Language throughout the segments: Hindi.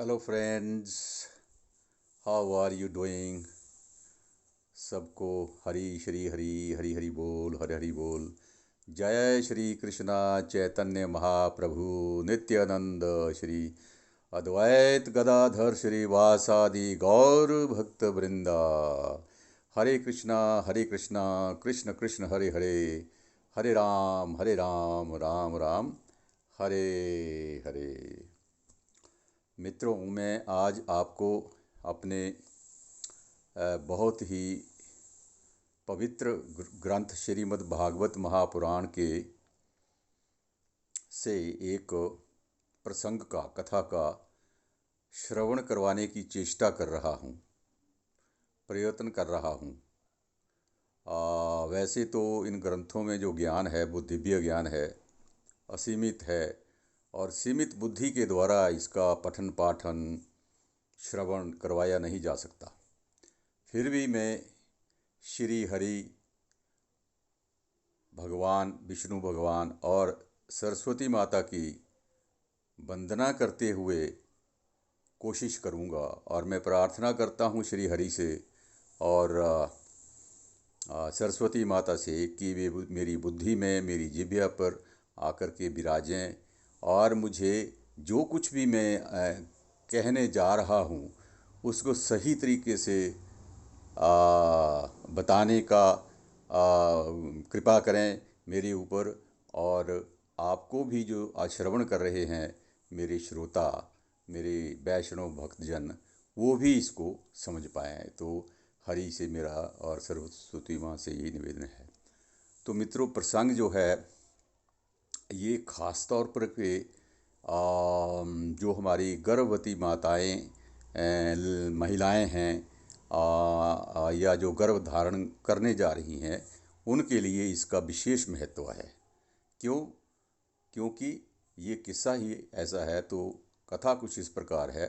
Hello friends, how are you doing. सबको हरी श्री हरी हरी हरी बोल, हरि हरि बोल। जय श्री कृष्णा चैतन्य महाप्रभु नित्यानंद श्री अद्वैत गदाधर श्रीवासादि गौर भक्त वृंदा। हरे कृष्णा कृष्ण कृष्ण हरे हरे, हरे राम राम राम हरे हरे। मित्रों, मैं आज आपको अपने बहुत ही पवित्र ग्रंथ श्रीमद् भागवत महापुराण के से एक प्रसंग का, कथा का श्रवण करवाने की चेष्टा कर रहा हूँ, प्रयत्न कर रहा हूँ। वैसे तो इन ग्रंथों में जो ज्ञान है वो दिव्य ज्ञान है, असीमित है, और सीमित बुद्धि के द्वारा इसका पठन पाठन श्रवण करवाया नहीं जा सकता। फिर भी मैं श्री हरि भगवान, विष्णु भगवान और सरस्वती माता की वंदना करते हुए कोशिश करूँगा, और मैं प्रार्थना करता हूँ श्री हरि से और सरस्वती माता से कि वे मेरी बुद्धि में, मेरी जिह्वा पर आकर के विराजें और मुझे जो कुछ भी मैं कहने जा रहा हूँ उसको सही तरीके से बताने का कृपा करें मेरे ऊपर। और आपको भी जो आज श्रवण कर रहे हैं, मेरे श्रोता, मेरे वैष्णव भक्तजन, वो भी इसको समझ पाएँ। तो हरि से मेरा और सरस्वती माँ से यही निवेदन है। तो मित्रों, प्रसंग जो है ये ख़ास तौर पर के जो हमारी गर्भवती माताएं, महिलाएं हैं, या जो गर्भ धारण करने जा रही हैं, उनके लिए इसका विशेष महत्व है। क्यों? क्योंकि ये किस्सा ही ऐसा है। तो कथा कुछ इस प्रकार है।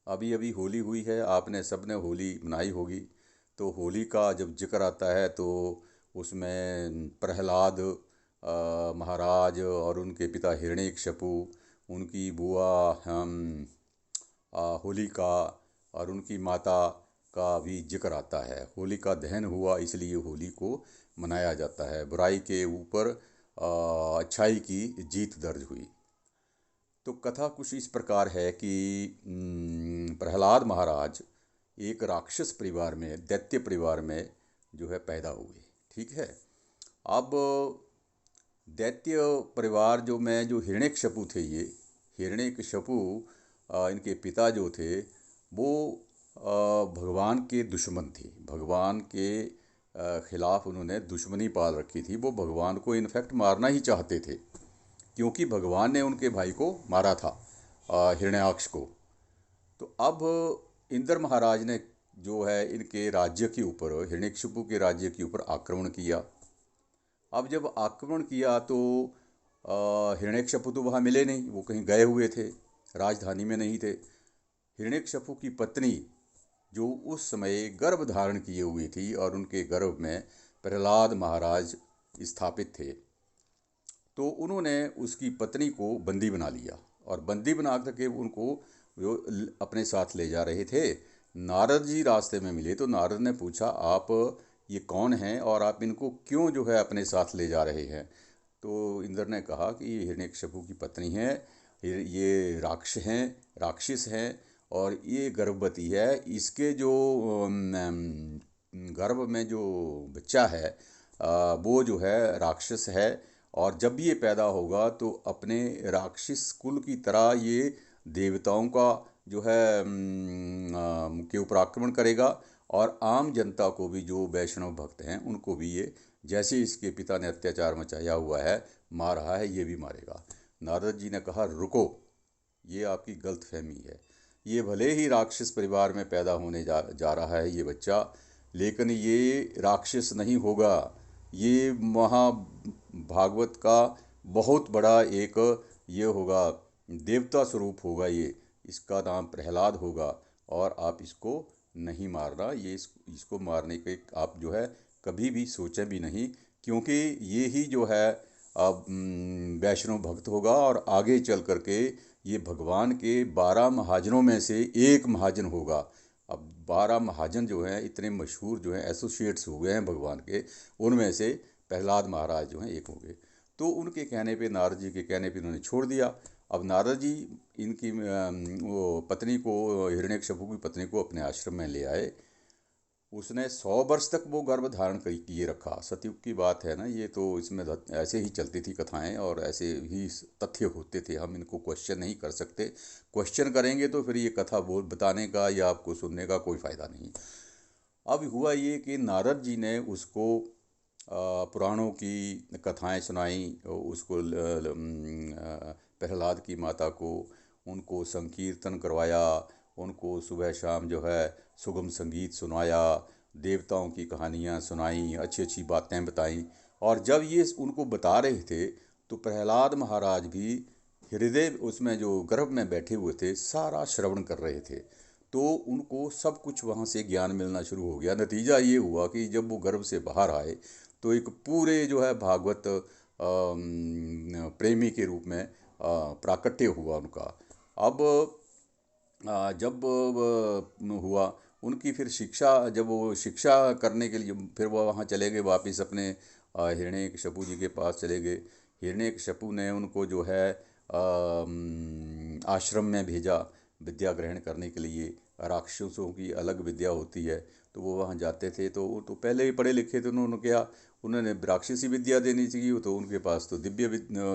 अभी अभी होली हुई है, आपने सबने होली मनाई होगी। तो होली का जब जिक्र आता है तो उसमें प्रहलाद महाराज और उनके पिता हिरण्यकशिपु, उनकी बुआ होलिका और उनकी माता का भी जिक्र आता है। होली का दहन हुआ, इसलिए होली को मनाया जाता है। बुराई के ऊपर अच्छाई की जीत दर्ज हुई। तो कथा कुछ इस प्रकार है कि प्रहलाद महाराज एक राक्षस परिवार में, दैत्य परिवार में जो है पैदा हुए। ठीक है। अब दैत्य परिवार जो हिरण्यकशिपु थे, ये हिरण्यकशिपु इनके पिता जो थे वो भगवान के दुश्मन थे। भगवान के खिलाफ उन्होंने दुश्मनी पाल रखी थी। वो भगवान को इनफैक्ट मारना ही चाहते थे, क्योंकि भगवान ने उनके भाई को मारा था, हिरण्याक्ष को। तो अब इंद्र महाराज ने जो है इनके राज्य के ऊपर, हिरण्यकशिपु के राज्य के ऊपर आक्रमण किया। अब जब आक्रमण किया तो हिरण्यकशिपु तो वहाँ मिले नहीं, वो कहीं गए हुए थे, राजधानी में नहीं थे। हिरण्यकशिपु की पत्नी जो उस समय गर्भ धारण किए हुई थी और उनके गर्भ में प्रहलाद महाराज स्थापित थे, तो उन्होंने उसकी पत्नी को बंदी बना लिया और बंदी बना करके उनको जो अपने साथ ले जा रहे थे। नारद जी रास्ते में मिले तो नारद ने पूछा, आप ये कौन हैं और आप इनको क्यों जो है अपने साथ ले जा रहे हैं? तो इंद्र ने कहा कि ये हिरण्यकशिपु की पत्नी है, ये राक्षस हैं और ये गर्भवती है। इसके जो गर्भ में जो बच्चा है वो जो है राक्षस है, और जब ये पैदा होगा तो अपने राक्षस कुल की तरह ये देवताओं का जो है के ऊपर आक्रमण करेगा, और आम जनता को भी, जो वैष्णव भक्त हैं उनको भी ये, जैसे इसके पिता ने अत्याचार मचाया हुआ है, मार रहा है, ये भी मारेगा। नारद जी ने कहा, रुको, ये आपकी गलतफहमी है। ये भले ही राक्षस परिवार में पैदा होने जा रहा है ये बच्चा, लेकिन ये राक्षस नहीं होगा। ये महाभागवत का बहुत बड़ा एक ये होगा, देवता स्वरूप होगा ये। इसका नाम प्रहलाद होगा और आप इसको नहीं मारना। ये इसको मारने के आप जो है कभी भी सोचें भी नहीं, क्योंकि ये ही जो है अब वैष्णव भक्त होगा और आगे चल करके ये भगवान के 12 महाजनों में से एक महाजन होगा। अब 12 महाजन जो हैं, इतने मशहूर जो हैं, एसोसिएट्स हो गए हैं भगवान के, उनमें से प्रहलाद महाराज जो हैं एक होंगे। तो उनके कहने पे, नारद जी के कहने पे उन्होंने छोड़ दिया। अब नारद जी इनकी वो पत्नी को, हिरण्यकशिपु की पत्नी को अपने आश्रम में ले आए। उसने 100 वर्ष तक वो गर्भ धारण किए रखा। सतयुग की बात है ना ये, तो इसमें ऐसे ही चलती थी कथाएं और ऐसे ही तथ्य होते थे। हम इनको क्वेश्चन नहीं कर सकते। क्वेश्चन करेंगे तो फिर ये कथा बोल बताने का या आपको सुनने का कोई फ़ायदा नहीं। अब हुआ ये कि नारद जी ने उसको पुराणों की कथाएं सुनाई उसको, प्रहलाद की माता को। उनको संकीर्तन करवाया, उनको सुबह शाम जो है सुगम संगीत सुनाया, देवताओं की कहानियाँ सुनाई, अच्छी अच्छी बातें बताई। और जब ये उनको बता रहे थे तो प्रहलाद महाराज भी हृदय उसमें जो गर्भ में बैठे हुए थे सारा श्रवण कर रहे थे। तो उनको सब कुछ वहाँ से ज्ञान मिलना शुरू हो गया। नतीजा ये हुआ कि जब वो गर्भ से बाहर आए तो एक पूरे जो है भागवत प्रेमी के रूप में प्राकट्य हुआ उनका। अब जब हुआ उनकी फिर शिक्षा, जब वो शिक्षा करने के लिए फिर वो वहाँ चले गए वापस अपने हिरण्यकशिपु जी के पास चले गए। हिरण्यकशिपु ने उनको जो है आश्रम में भेजा विद्या ग्रहण करने के लिए। राक्षसों की अलग विद्या होती है, तो वो वहाँ जाते थे। तो वो तो पहले ही पढ़े लिखे थे, उन्होंने क्या, उन्होंने राक्षसी विद्या देनी चाहिए। तो उनके पास तो दिव्य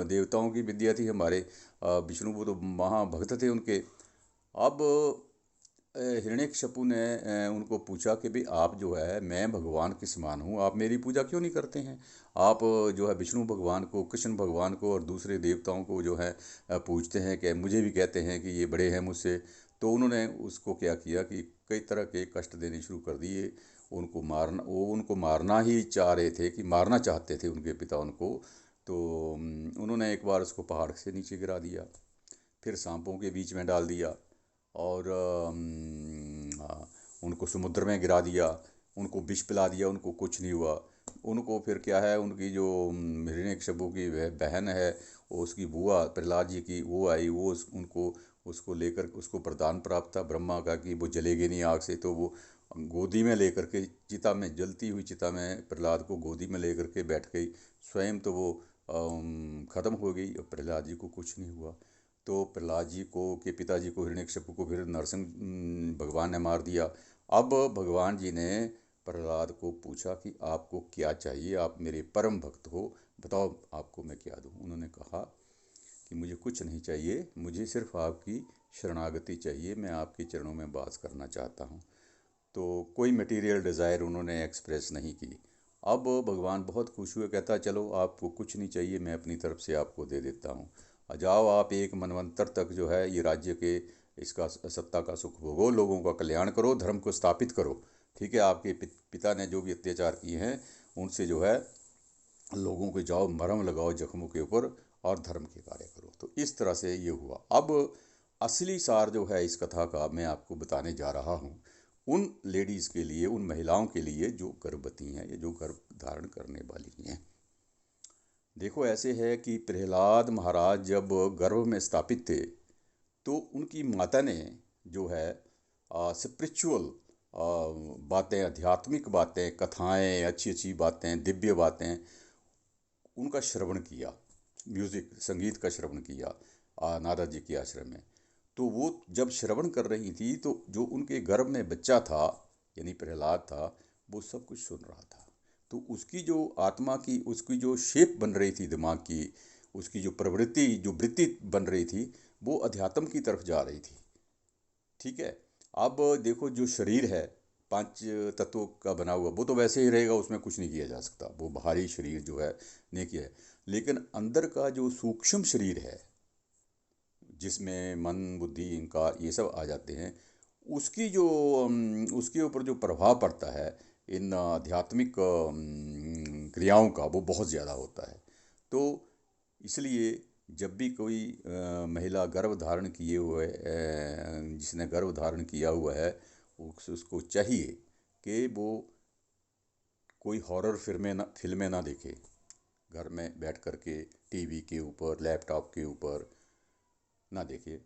देवताओं की विद्या थी। हमारे विष्णु वो तो महाभक्त थे उनके। अब हिरण्यकशिपु ने उनको पूछा कि भाई आप जो है, मैं भगवान के समान हूँ, आप मेरी पूजा क्यों नहीं करते हैं? आप जो है विष्णु भगवान को, कृष्ण भगवान को और दूसरे देवताओं को जो है पूजते हैं, कि मुझे भी कहते हैं कि ये बड़े हैं मुझसे। तो उन्होंने उसको क्या किया कि कई तरह के कष्ट देने शुरू कर दिए। उनको मारना ही चाह रहे थे, कि मारना चाहते थे उनके पिता उनको। तो उन्होंने एक बार उसको पहाड़ से नीचे गिरा दिया, फिर सांपों के बीच में डाल दिया, और उनको समुद्र में गिरा दिया, उनको विष पिला दिया, उनको कुछ नहीं हुआ। उनको फिर क्या है, उनकी जो हिरण्यकशिपु की बहन है, वो उसकी बुआ प्रहलाद जी की, वो आई, वो उनको उसको लेकर, उसको वरदान प्राप्त था ब्रह्मा का कि वो जलेगी नहीं आग से। तो वो गोदी में लेकर के, चिता में, जलती हुई चिता में प्रहलाद को गोदी में लेकर के बैठ गई। स्वयं तो वो ख़त्म हो गई और प्रहलाद जी को कुछ नहीं हुआ। तो प्रहलाद जी को, के पिताजी को, हिरण्यकशिपु को फिर नरसिंह भगवान ने मार दिया। अब भगवान जी ने प्रहलाद को पूछा कि आपको क्या चाहिए, आप मेरे परम भक्त हो, बताओ आपको मैं क्या दूँ। उन्होंने कहा कि मुझे कुछ नहीं चाहिए, मुझे सिर्फ आपकी शरणागति चाहिए, मैं आपके चरणों में वास करना चाहता हूँ। तो कोई मटेरियल डिज़ायर उन्होंने एक्सप्रेस नहीं की। अब भगवान बहुत खुश हुए, कहता चलो आपको कुछ नहीं चाहिए, मैं अपनी तरफ से आपको दे देता हूँ। जाओ आप एक मनवंतर तक जो है ये राज्य के, इसका सत्ता का सुख भोगो, लोगों का कल्याण करो, धर्म को स्थापित करो। ठीक है, आपके पिता ने जो भी अत्याचार किए हैं उनसे जो है लोगों के जाओ मरहम लगाओ जख्मों के ऊपर और धर्म के कार्य करो। तो इस तरह से ये हुआ। अब असली सार जो है इस कथा का मैं आपको बताने जा रहा हूँ उन लेडीज़ के लिए, उन महिलाओं के लिए जो गर्भवती हैं या जो गर्भ धारण करने वाली हैं। देखो ऐसे है कि प्रहलाद महाराज जब गर्भ में स्थापित थे तो उनकी माता ने जो है स्पिरिचुअल बातें, आध्यात्मिक बातें, कथाएं, अच्छी अच्छी बातें, दिव्य बातें, उनका श्रवण किया। म्यूज़िक, संगीत का श्रवण किया नारद जी के आश्रम में। तो वो जब श्रवण कर रही थी तो जो उनके गर्भ में बच्चा था, यानी प्रहलाद था, वो सब कुछ सुन रहा था। तो उसकी जो आत्मा की, उसकी जो शेप बन रही थी दिमाग की, उसकी जो प्रवृत्ति, जो वृत्ति बन रही थी, वो अध्यात्म की तरफ जा रही थी। ठीक है। अब देखो जो शरीर है 5 तत्वों का बना हुआ, वो तो वैसे ही रहेगा, उसमें कुछ नहीं किया जा सकता, वो बाहरी शरीर जो है नहीं किया है। लेकिन अंदर का जो सूक्ष्म शरीर है जिसमें मन, बुद्धि, अहंकार ये सब आ जाते हैं, उसकी जो उसके ऊपर जो प्रभाव पड़ता है इन आध्यात्मिक क्रियाओं का, वो बहुत ज़्यादा होता है। तो इसलिए जब भी कोई महिला गर्भ धारण किए हुए, जिसने गर्भ धारण किया हुआ है, उसको चाहिए कि वो कोई हॉरर फिल्में ना देखे, घर में बैठ कर के टीवी के ऊपर, लैपटॉप के ऊपर। ना देखे।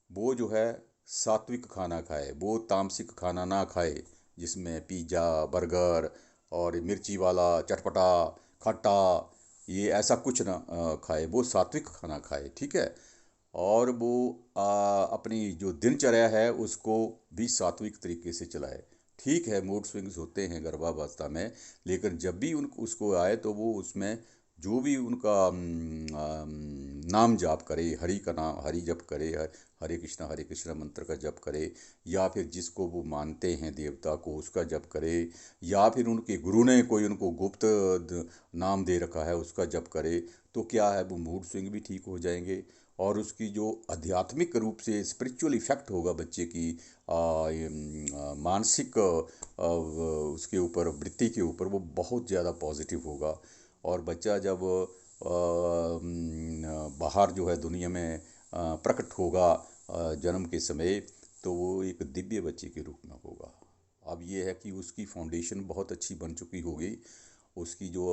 वो जो है सात्विक खाना खाए, वो तामसिक खाना ना खाए जिसमें पिज़्ज़ा, बर्गर और मिर्ची वाला, चटपटा, खट्टा, ये ऐसा कुछ ना खाए। वो सात्विक खाना खाए, ठीक है। और वो अपनी जो दिनचर्या है उसको भी सात्विक तरीके से चलाए। ठीक है, मूड स्विंग्स होते हैं गर्भावस्था में, लेकिन जब भी उन उसको आए तो वो उसमें जो भी उनका नाम जाप करे, हरि का नाम, हरि जप करे, हरे कृष्णा मंत्र का जप करे, या फिर जिसको वो मानते हैं देवता को उसका जप करे, या फिर उनके गुरु ने कोई उनको गुप्त नाम दे रखा है उसका जप करे, तो क्या है वो मूड स्विंग भी ठीक हो जाएंगे। और उसकी जो आध्यात्मिक रूप से स्पिरिचुअल इफेक्ट होगा बच्चे की मानसिक उसके ऊपर, वृत्ति के ऊपर, वो बहुत ज़्यादा पॉजिटिव होगा। और बच्चा जब बाहर जो है दुनिया में प्रकट होगा जन्म के समय, तो वो एक दिव्य बच्चे के रूप में होगा। अब ये है कि उसकी फाउंडेशन बहुत अच्छी बन चुकी होगी। उसकी जो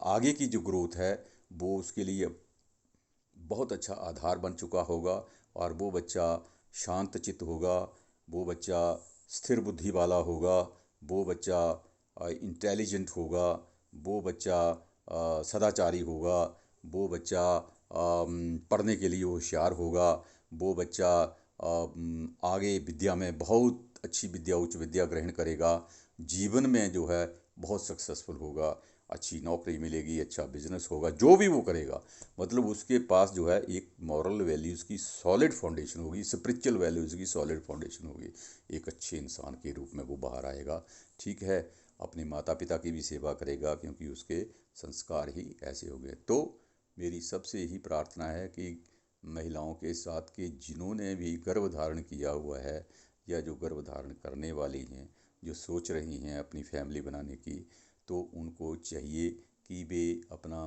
आगे की जो ग्रोथ है वो उसके लिए बहुत अच्छा आधार बन चुका होगा। और वो बच्चा शांत चित्त होगा, वो बच्चा स्थिर बुद्धि वाला होगा, वो बच्चा इंटेलिजेंट होगा, वो बच्चा सदाचारी होगा, वो बच्चा पढ़ने के लिए होशियार होगा, वो बच्चा आगे विद्या में बहुत अच्छी विद्या, उच्च विद्या ग्रहण करेगा, जीवन में जो है बहुत सक्सेसफुल होगा, अच्छी नौकरी मिलेगी, अच्छा बिजनेस होगा, जो भी वो करेगा। मतलब उसके पास जो है एक मॉरल वैल्यूज़ की सॉलिड फाउंडेशन होगी, स्पिरिचुअल वैल्यूज़ की सॉलिड फाउंडेशन होगी। एक अच्छे इंसान के रूप में वो बाहर आएगा, ठीक है। अपने माता पिता की भी सेवा करेगा क्योंकि उसके संस्कार ही ऐसे हो गए। तो मेरी सबसे यही प्रार्थना है कि महिलाओं के साथ के जिन्होंने भी गर्भ धारण किया हुआ है, या जो गर्भ धारण करने वाली हैं, जो सोच रही हैं अपनी फैमिली बनाने की, तो उनको चाहिए कि वे अपना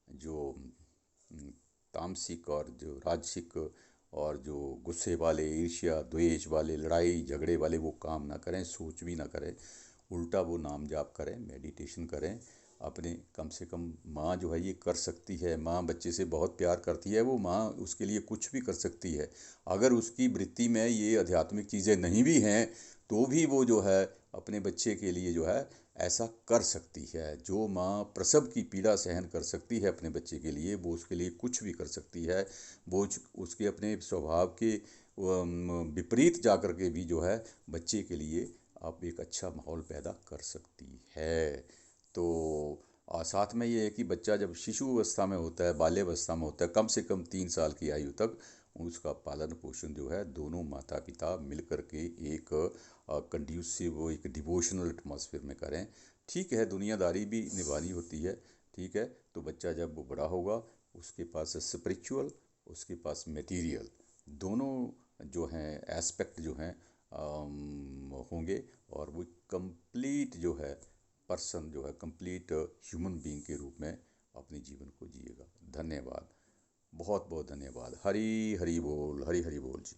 जो तामसिक और जो राजसिक और जो गुस्से वाले, ईर्ष्या द्वेष वाले, लड़ाई झगड़े वाले वो काम ना करें, सोच भी ना करें। उल्टा वो नाम जाप करें, मेडिटेशन करें। अपने कम से कम माँ जो है ये कर सकती है, माँ बच्चे से बहुत प्यार करती है, वो माँ उसके लिए कुछ भी कर सकती है। अगर उसकी वृत्ति में ये आध्यात्मिक चीज़ें नहीं भी हैं तो भी वो जो है अपने बच्चे के लिए जो है ऐसा कर सकती है। जो माँ प्रसव की पीड़ा सहन कर सकती है अपने बच्चे के लिए, वो उसके लिए कुछ भी कर सकती है। वो उसके अपने स्वभाव के विपरीत जा कर के भी जो है बच्चे के लिए आप एक अच्छा माहौल पैदा कर सकती है। तो साथ में ये है कि बच्चा जब शिशु अवस्था में होता है, बाल्यावस्था में होता है, कम से कम 3 साल की आयु तक उसका पालन पोषण जो है दोनों माता पिता मिल कर के एक कंड्यूसिव, एक डिवोशनल एटमॉस्फेयर में करें। ठीक है, दुनियादारी भी निभानी होती है, ठीक है। तो बच्चा जब वो बड़ा होगा उसके पास स्पिरिचुअल, उसके पास मटेरियल, दोनों जो हैं एस्पेक्ट जो हैं होंगे, और वो कंप्लीट जो है पर्सन जो है कंप्लीट ह्यूमन बीइंग के रूप में अपने जीवन को जिएगा। धन्यवाद, बहुत बहुत धन्यवाद। हरी हरी बोल, हरी हरी बोल जी।